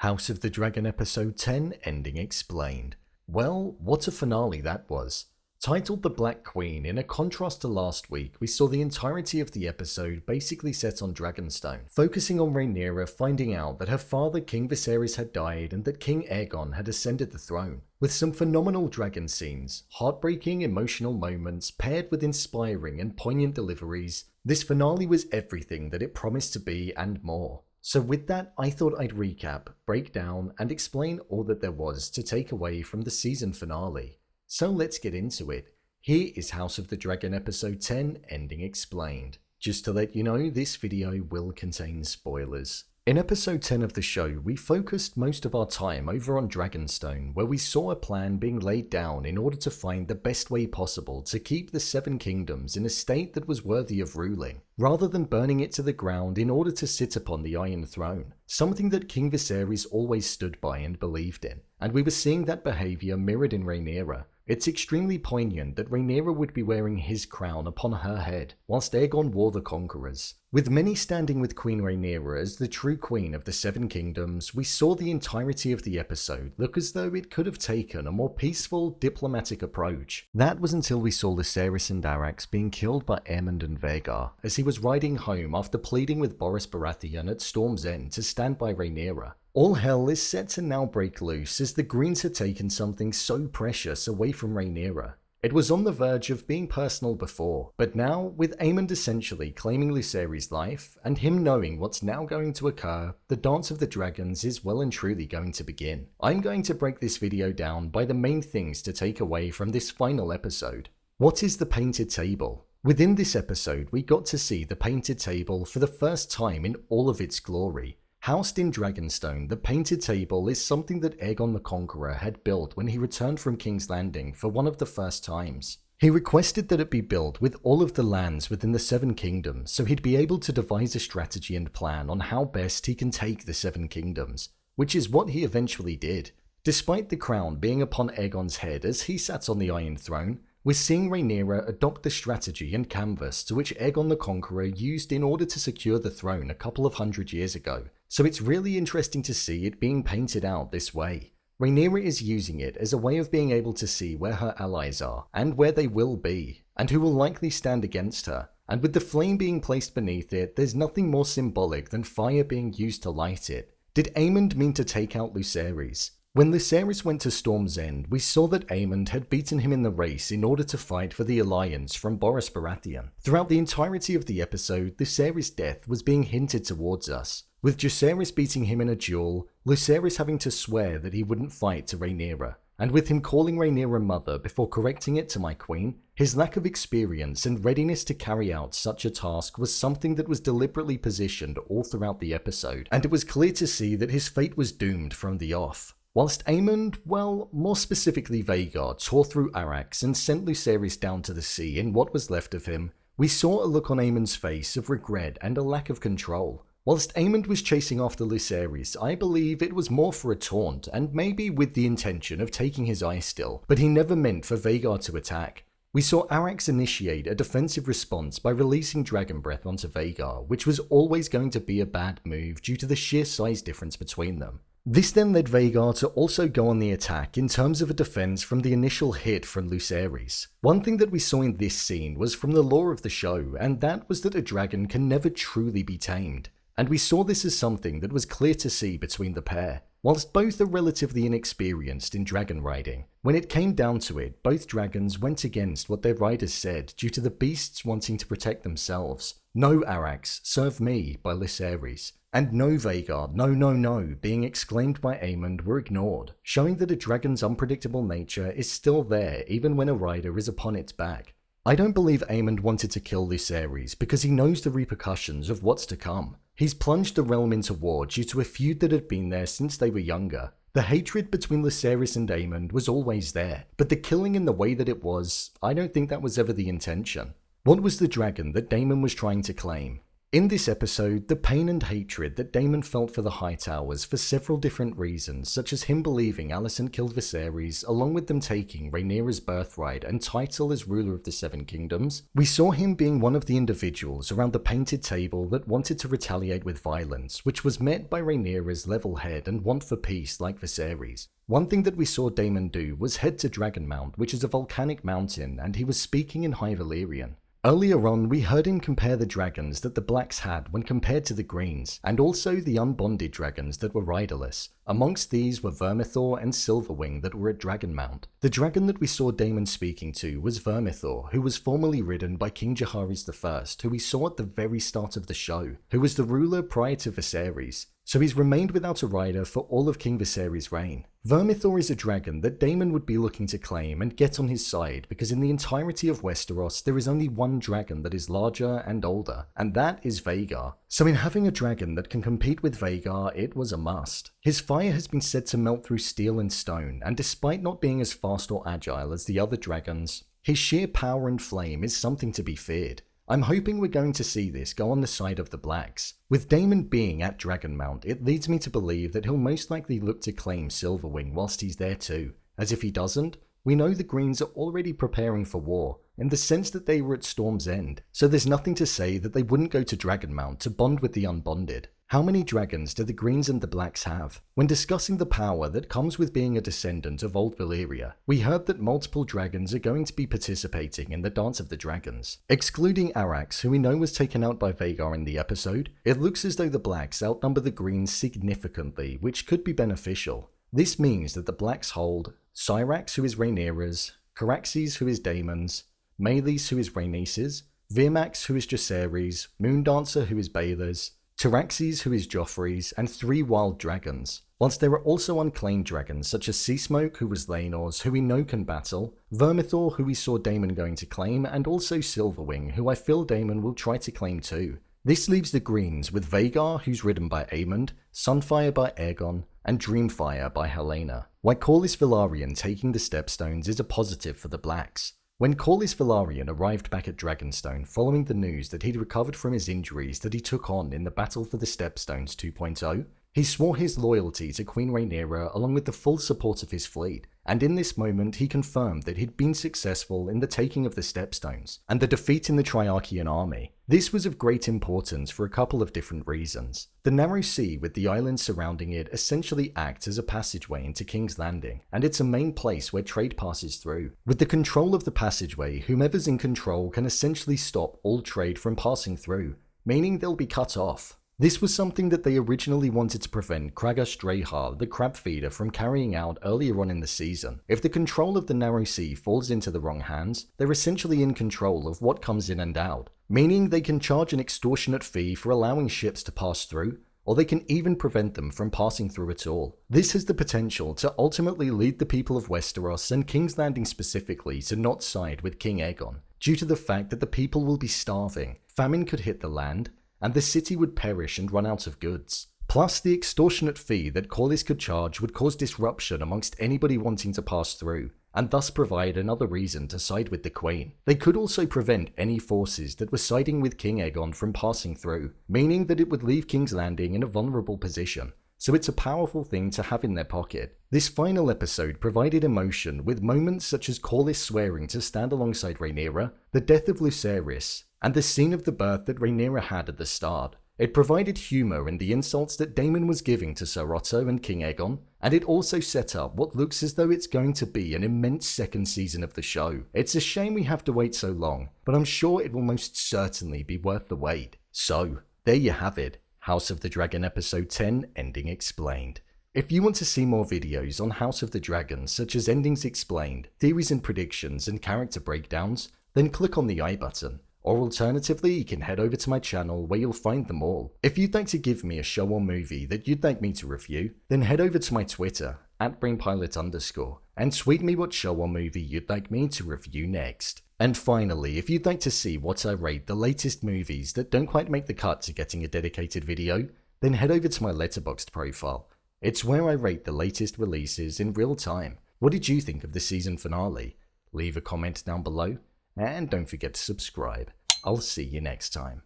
House of the Dragon Episode 10 Ending Explained. Well, what a finale that was. Titled The Black Queen, in a contrast to last week, we saw the entirety of the episode basically set on Dragonstone, focusing on Rhaenyra finding out that her father King Viserys had died and that King Aegon had ascended the throne. With some phenomenal dragon scenes, heartbreaking emotional moments paired with inspiring and poignant deliveries, this finale was everything that it promised to be and more. So with that, I thought I'd recap, break down, and explain all that there was to take away from the season finale. So let's get into it. Here is House of the Dragon Episode 10 Ending Explained. Just to let you know, this video will contain spoilers. In episode 10 of the show, we focused most of our time over on Dragonstone, where we saw a plan being laid down in order to find the best way possible to keep the Seven Kingdoms in a state that was worthy of ruling, rather than burning it to the ground in order to sit upon the Iron Throne, something that King Viserys always stood by and believed in, and we were seeing that behaviour mirrored in Rhaenyra. It's extremely poignant that Rhaenyra would be wearing his crown upon her head, whilst Aegon wore the Conqueror's. With many standing with Queen Rhaenyra as the true queen of the Seven Kingdoms, we saw the entirety of the episode look as though it could have taken a more peaceful, diplomatic approach. That was until we saw Lucerys and Arrax being killed by Aemond and Vhagar, as he was riding home after pleading with Boris Baratheon at Storm's End to stand by Rhaenyra. All hell is set to now break loose as the Greens had taken something so precious away from Rhaenyra. It was on the verge of being personal before, but now, with Aemond essentially claiming Lucerys' life, and him knowing what's now going to occur, the Dance of the Dragons is well and truly going to begin. I'm going to break this video down by the main things to take away from this final episode. What is the Painted Table? Within this episode, we got to see the Painted Table for the first time in all of its glory. Housed in Dragonstone, the Painted Table is something that Aegon the Conqueror had built when he returned from King's Landing for one of the first times. He requested that it be built with all of the lands within the Seven Kingdoms so he'd be able to devise a strategy and plan on how best he can take the Seven Kingdoms, which is what he eventually did. Despite the crown being upon Aegon's head as he sat on the Iron Throne, we're seeing Rhaenyra adopt the strategy and canvas to which Aegon the Conqueror used in order to secure the throne a couple of hundred years ago, so it's really interesting to see it being painted out this way. Rhaenyra is using it as a way of being able to see where her allies are, and where they will be, and who will likely stand against her, and with the flame being placed beneath it, there's nothing more symbolic than fire being used to light it. Did Aemond mean to take out Lucerys? When Lucerys went to Storm's End, we saw that Aemond had beaten him in the race in order to fight for the alliance from Boris Baratheon. Throughout the entirety of the episode, Lucerys' death was being hinted towards us, with Jacaerys beating him in a duel, Lucerys having to swear that he wouldn't fight to Rhaenyra, and with him calling Rhaenyra mother before correcting it to my queen. His lack of experience and readiness to carry out such a task was something that was deliberately positioned all throughout the episode, and it was clear to see that his fate was doomed from the off. Whilst Aemond, well, more specifically Vhagar, tore through Arrax and sent Lucerys down to the sea in what was left of him, we saw a look on Aemond's face of regret and a lack of control. Whilst Aemond was chasing after Lucerys, I believe it was more for a taunt and maybe with the intention of taking his eye still, but he never meant for Vhagar to attack. We saw Arrax initiate a defensive response by releasing Dragon Breath onto Vhagar, which was always going to be a bad move due to the sheer size difference between them. This then led Vhagar to also go on the attack in terms of a defense from the initial hit from Lucerys. One thing that we saw in this scene was from the lore of the show, and that was that a dragon can never truly be tamed. And we saw this as something that was clear to see between the pair. Whilst both are relatively inexperienced in dragon riding, when it came down to it, both dragons went against what their riders said due to the beasts wanting to protect themselves. "No, Arrax, serve me," by Lucerys, and "No, Vhagar, no, no, no," being exclaimed by Aemond were ignored, showing that a dragon's unpredictable nature is still there even when a rider is upon its back. I don't believe Aemond wanted to kill Lucerys because he knows the repercussions of what's to come. He's plunged the realm into war due to a feud that had been there since they were younger. The hatred between Lucerys and Daemon was always there, but the killing in the way that it was, I don't think that was ever the intention. What was the dragon that Daemon was trying to claim? In this episode, the pain and hatred that Daemon felt for the Hightowers for several different reasons, such as him believing Alicent killed Viserys, along with them taking Rhaenyra's birthright and title as ruler of the Seven Kingdoms, we saw him being one of the individuals around the painted table that wanted to retaliate with violence, which was met by Rhaenyra's level head and want for peace like Viserys. One thing that we saw Daemon do was head to Dragonmount, which is a volcanic mountain, and he was speaking in High Valyrian. Earlier on, we heard him compare the dragons that the Blacks had when compared to the Greens, and also the unbonded dragons that were riderless. Amongst these were Vermithor and Silverwing that were at Dragonmount. The dragon that we saw Daemon speaking to was Vermithor, who was formerly ridden by King Jacaerys I, who we saw at the very start of the show, who was the ruler prior to Viserys. So he's remained without a rider for all of King Viserys' reign. Vermithor is a dragon that Daemon would be looking to claim and get on his side, because in the entirety of Westeros there is only one dragon that is larger and older, and that is Vhagar. So in having a dragon that can compete with Vhagar, it was a must. His fire has been said to melt through steel and stone, and despite not being as fast or agile as the other dragons, his sheer power and flame is something to be feared. I'm hoping we're going to see this go on the side of the Blacks. With Daemon being at Dragonmount, it leads me to believe that he'll most likely look to claim Silverwing whilst he's there too, as if he doesn't, we know the Greens are already preparing for war, in the sense that they were at Storm's End, so there's nothing to say that they wouldn't go to Dragonmount to bond with the unbonded. How many dragons do the Greens and the Blacks have? When discussing the power that comes with being a descendant of Old Valyria, we heard that multiple dragons are going to be participating in the Dance of the Dragons. Excluding Arrax, who we know was taken out by Vhagar in the episode, it looks as though the Blacks outnumber the Greens significantly, which could be beneficial. This means that the Blacks hold Syrax, who is Rhaenyra's, Caraxes, who is Daemon's, Meleys, who is Rhaenys's, Virmax, who is Jacaerys, Moondancer, who is Baelor's, Tyraxes, who is Joffrey's, and 3 wild dragons. Whilst there are also unclaimed dragons such as Seasmoke, who was Laenor's, who we know can battle, Vermithor, who we saw Daemon going to claim, and also Silverwing, who I feel Daemon will try to claim too. This leaves the Greens with Vhagar, who's ridden by Aemond, Sunfire by Aegon, and Dreamfire by Helaena. Why Corlys Velaryon taking the Stepstones is a positive for the Blacks. When Corlys Velaryon arrived back at Dragonstone following the news that he'd recovered from his injuries that he took on in the Battle for the Stepstones 2.0, he swore his loyalty to Queen Rhaenyra along with the full support of his fleet, and in this moment he confirmed that he'd been successful in the taking of the Stepstones, and the defeat in the Triarchian army. This was of great importance for a couple of different reasons. The narrow sea with the islands surrounding it essentially acts as a passageway into King's Landing, and it's a main place where trade passes through. With the control of the passageway, whomever's in control can essentially stop all trade from passing through, meaning they'll be cut off. This was something that they originally wanted to prevent Kragas Drahar, the crab feeder, from carrying out earlier on in the season. If the control of the narrow sea falls into the wrong hands, they're essentially in control of what comes in and out, meaning they can charge an extortionate fee for allowing ships to pass through, or they can even prevent them from passing through at all. This has the potential to ultimately lead the people of Westeros and King's Landing specifically to not side with King Aegon, due to the fact that the people will be starving, famine could hit the land, and the city would perish and run out of goods. Plus, the extortionate fee that Corlys could charge would cause disruption amongst anybody wanting to pass through, and thus provide another reason to side with the Queen. They could also prevent any forces that were siding with King Aegon from passing through, meaning that it would leave King's Landing in a vulnerable position. So it's a powerful thing to have in their pocket. This final episode provided emotion with moments such as Corlys swearing to stand alongside Rhaenyra, the death of Lucerys, and the scene of the birth that Rhaenyra had at the start. It provided humour in the insults that Daemon was giving to Ser Otto and King Aegon, and it also set up what looks as though it's going to be an immense second season of the show. It's a shame we have to wait so long, but I'm sure it will most certainly be worth the wait. So, there you have it, House of the Dragon Episode 10 Ending Explained. If you want to see more videos on House of the Dragon, such as Endings Explained, theories and predictions, and character breakdowns, then click on the I button. Or alternatively, you can head over to my channel where you'll find them all. If you'd like to give me a show or movie that you'd like me to review, then head over to my Twitter, @BrainPilot_, and tweet me what show or movie you'd like me to review next. And finally, if you'd like to see what I rate the latest movies that don't quite make the cut to getting a dedicated video, then head over to my Letterboxd profile. It's where I rate the latest releases in real time. What did you think of the season finale? Leave a comment down below, and don't forget to subscribe. I'll see you next time.